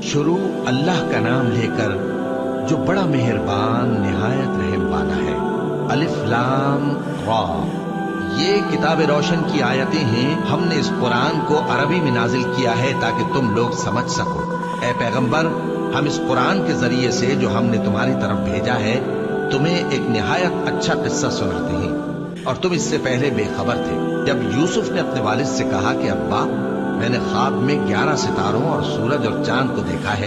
شروع اللہ کا نام لے کر جو بڑا مہربان نہایت رحم والا ہے۔ الف لام را، یہ کتاب روشن کی آیتیں ہیں۔ ہم نے اس قرآن کو عربی میں نازل کیا ہے تاکہ تم لوگ سمجھ سکو۔ اے پیغمبر، ہم اس قرآن کے ذریعے سے جو ہم نے تمہاری طرف بھیجا ہے تمہیں ایک نہایت اچھا قصہ سناتے ہیں، اور تم اس سے پہلے بے خبر تھے۔ جب یوسف نے اپنے والد سے کہا کہ ابا، میں نے خواب میں 11 ستاروں اور سورج اور چاند کو دیکھا ہے،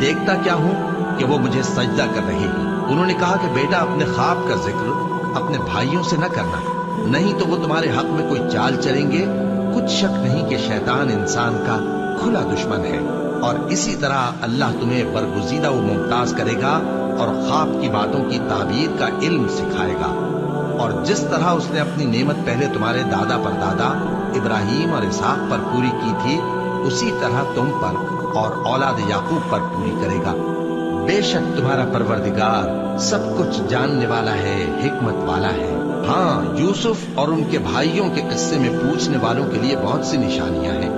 دیکھتا کیا ہوں کہ وہ مجھے سجدہ کر رہے ہیں۔ انہوں نے کہا کہ بیٹا، اپنے خواب کا ذکر اپنے بھائیوں سے نہ کرنا، نہیں تو وہ تمہارے حق میں کوئی چال چلیں گے۔ کچھ شک نہیں کہ شیطان انسان کا کھلا دشمن ہے، اور اسی طرح اللہ تمہیں برگزیدہ و ممتاز کرے گا اور خواب کی باتوں کی تعبیر کا علم سکھائے گا۔ اور جس طرح اس نے اپنی نعمت پہلے تمہارے دادا پر دادا ابراہیم اور اسحاق پر پوری کی تھی، اسی طرح تم پر اور اولاد یعقوب پر پوری کرے گا۔ بے شک تمہارا پروردگار سب کچھ جاننے والا ہے، حکمت والا ہے۔ ہاں، یوسف اور ان کے بھائیوں کے قصے میں پوچھنے والوں کے لیے بہت سی نشانیاں ہیں۔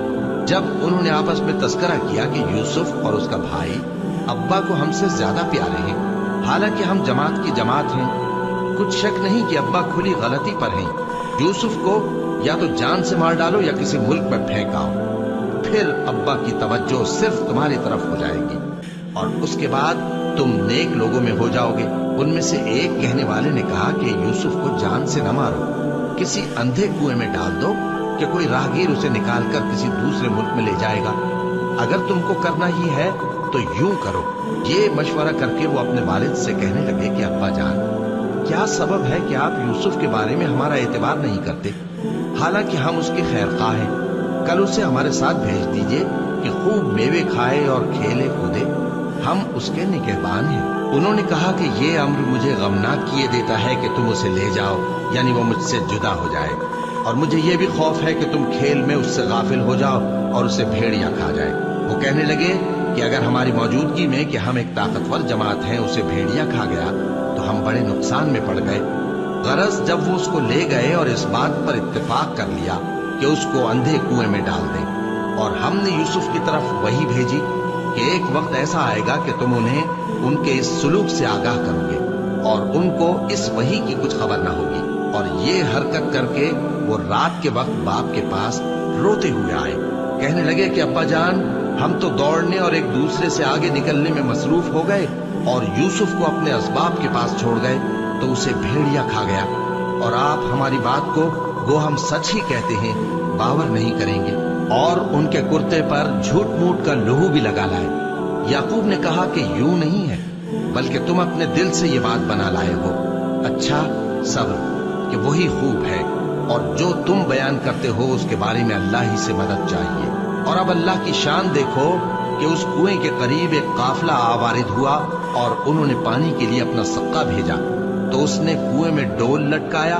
جب انہوں نے آپس میں تذکرہ کیا کہ یوسف اور اس کا بھائی ابا کو ہم سے زیادہ پیارے ہیں، حالانکہ ہم جماعت کی جماعت ہیں، کچھ شک نہیں کہ ابا کھلی غلطی پر ہیں۔ یوسف کو یا تو جان سے مار ڈالو یا کسی ملک میں پھینکاؤ، پھر ابا کی توجہ صرف تمہاری طرف ہو جائے گی، اور اس کے بعد تم نیک لوگوں میں ہو جاؤ گے۔ ان میں سے ایک کہنے والے نے کہا کہ یوسف کو جان سے نہ مارو، کسی اندھے کنویں میں ڈال دو کہ کوئی راہگیر اسے نکال کر کسی دوسرے ملک میں لے جائے گا۔ اگر تم کو کرنا ہی ہے تو یوں کرو۔ یہ مشورہ کر کے وہ اپنے والد سے کہنے لگے کہ ابا جان، کیا سبب ہے کہ آپ یوسف کے بارے میں ہمارا اعتبار نہیں کرتے، حالانکہ ہم اس کے خیر خواہ ہیں؟ کل اسے ہمارے ساتھ بھیج دیجئے کہ خوب میوے کھائے اور کھیلے کودے، ہم اس کے نگہبان ہیں۔ انہوں نے کہا کہ یہ امر مجھے غمناک کیے دیتا ہے کہ تم اسے لے جاؤ، یعنی وہ مجھ سے جدا ہو جائے، اور مجھے یہ بھی خوف ہے کہ تم کھیل میں اس سے غافل ہو جاؤ اور اسے بھیڑیا کھا جائے۔ وہ کہنے لگے کہ اگر ہماری موجودگی میں کہ ہم ایک طاقتور جماعت ہیں اسے بھیڑیا کھا گیا تو ہم بڑے نقصان میں پڑ گئے۔ غرض جب وہ اس کو لے گئے اور اس بات پر اتفاق کر لیا کہ اس کو اندھے کنویں میں ڈال دیں، اور ہم نے یوسف کی طرف وحی بھیجی کہ ایک وقت ایسا آئے گا کہ تم انہیں ان کے اس سلوک سے آگاہ کرو گے، اور ان کو اس وحی کی کچھ خبر نہ ہوگی۔ اور یہ حرکت کر کے وہ رات کے وقت باپ کے پاس روتے ہوئے آئے، کہنے لگے کہ ابا جان، ہم تو دوڑنے اور ایک دوسرے سے آگے نکلنے میں مصروف ہو گئے اور یوسف کو اپنے اسباب کے پاس چھوڑ گئے تو اسے بھیڑیا کھا گیا، اور آپ ہماری بات کو گو ہم سچ ہی کہتے ہیں باور نہیں کریں گے، اور ان کے کرتے پر جھوٹ موٹ کا لہو بھی لگا لائے۔ یعقوب نے کہا کہ یوں نہیں ہے، بلکہ تم اپنے دل سے یہ بات بنا لائے ہو۔ اچھا، صبر کہ وہی خوب ہے، اور جو تم بیان کرتے ہو اس کے بارے میں اللہ ہی سے مدد چاہیے۔ اور اب اللہ کی شان دیکھو کہ اس کنویں کے قریب ایک قافلہ آوارد ہوا اور انہوں نے پانی کے لیے اپنا سقا بھیجا، تو اس نے کنویں میں ڈول لٹکایا،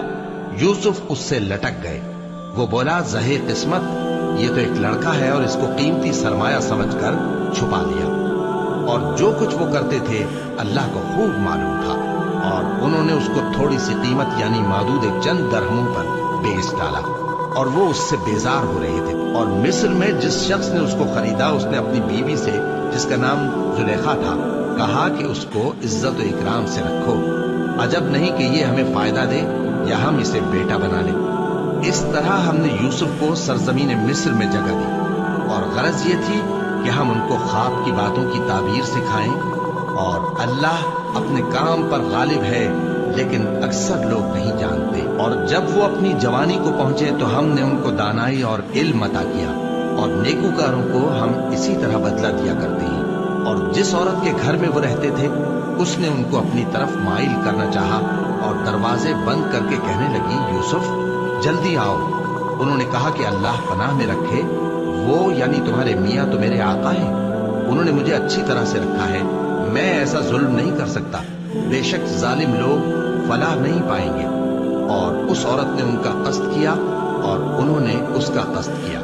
یوسف اس سے لٹک گئے۔ وہ بولا، زہے قسمت، یہ تو ایک لڑکا ہے، اور اس کو قیمتی سرمایہ سمجھ کر چھپا لیا۔ اور جو کچھ وہ کرتے تھے اللہ کو خوب معلوم تھا، اور انہوں نے اس کو تھوڑی سی قیمت یعنی معدود چند درہموں پر بیچ ڈالا، اور وہ اس سے بیزار ہو رہے تھے۔ اور مصر میں جس شخص نے اس کو خریدا، اس نے اپنی بیوی سے جس کا نام زلیخا تھا کہا کہ اس کو عزت و اکرام سے رکھو، عجب نہیں کہ یہ ہمیں فائدہ دے یا ہم اسے بیٹا بنا لیں۔ اس طرح ہم نے یوسف کو سرزمین مصر میں جگہ دی، اور غرض یہ تھی کہ ہم ان کو خواب کی باتوں کی تعبیر سکھائیں، اور اللہ اپنے کام پر غالب ہے، لیکن اکثر لوگ نہیں جانتے۔ اور جب وہ اپنی جوانی کو پہنچے تو ہم نے ان کو دانائی اور علم عطا کیا، اور نیکوکاروں کو ہم اسی طرح بدلہ دیا کرتے ہیں۔ اور جس عورت کے گھر میں وہ رہتے تھے اس نے ان کو اپنی طرف مائل کرنا چاہا، اور دروازے بند کر کے کہنے لگی، یوسف جلدی آؤ۔ انہوں نے کہا کہ اللہ پناہ میں رکھے، وہ یعنی تمہارے میاں تو میرے آقا ہیں، انہوں نے مجھے اچھی طرح سے رکھا ہے، میں ایسا ظلم نہیں کر سکتا، بے شک ظالم لوگ فلاح نہیں پائیں گے۔ اور اس عورت نے ان کا قصد کیا اور انہوں نے اس کا قصد کیا۔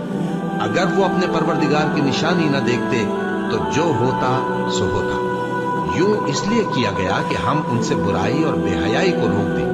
اگر وہ اپنے پروردگار کی نشانی نہ دیکھتے تو جو ہوتا سو ہوتا۔ یوں اس لیے کیا گیا کہ ہم ان سے برائی اور بے حیائی کو روک دیں،